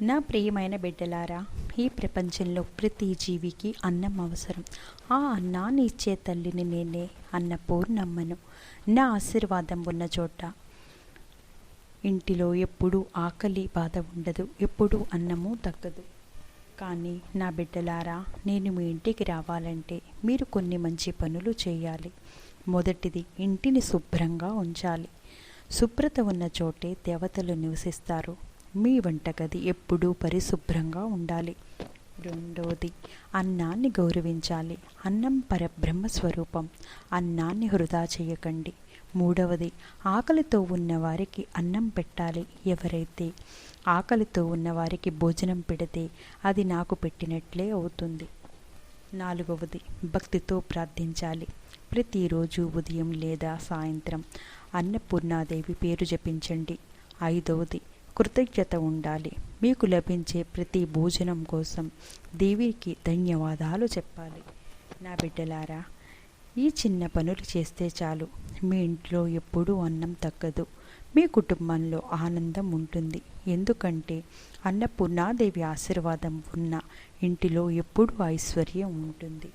నా ప్రియమైన బిడ్డలారా, ఈ ప్రపంచంలో ప్రతి జీవికి అన్నం అవసరం. ఆ అన్నాన్ని ఇచ్చే తల్లిని నేనే, అన్నపూర్ణమ్మను. నా ఆశీర్వాదం ఉన్న చోట ఇంటిలో ఎప్పుడూ ఆకలి బాధ ఉండదు, ఎప్పుడూ అన్నము తగ్గదు. కానీ నా బిడ్డలారా, నేను మీ ఇంటికి రావాలంటే మీరు కొన్ని మంచి పనులు చేయాలి. మొదటిది, ఇంటిని శుభ్రంగా ఉంచాలి. శుభ్రత ఉన్న చోటే దేవతలు నివసిస్తారు. మీ వంటగది ఎప్పుడూ పరిశుభ్రంగా ఉండాలి. రెండవది, అన్నాన్ని గౌరవించాలి. అన్నం పరబ్రహ్మ స్వరూపం. అన్నాన్ని వృధా చేయకండి. మూడవది, ఆకలితో ఉన్నవారికి అన్నం పెట్టాలి. ఎవరైతే ఆకలితో ఉన్నవారికి భోజనం పెడితే అది నాకు పెట్టినట్లే అవుతుంది. నాలుగవది, భక్తితో ప్రార్థించాలి. ప్రతిరోజు ఉదయం లేదా సాయంత్రం అన్నపూర్ణాదేవి పేరు జపించండి. ఐదవది, కృతజ్ఞత ఉండాలి. మీకు లభించే ప్రతి భోజనం కోసం దేవికి ధన్యవాదాలు చెప్పాలి. నా బిడ్డలారా, ఈ చిన్న పనులు చేస్తే చాలు. మీ ఇంట్లో ఎప్పుడూ అన్నం తగ్గదు. మీ కుటుంబంలో ఆనందం ఉంటుంది. ఎందుకంటే అన్నపూర్ణాదేవి ఆశీర్వాదం ఉన్న ఇంటిలో ఎప్పుడూ ఐశ్వర్యం ఉంటుంది.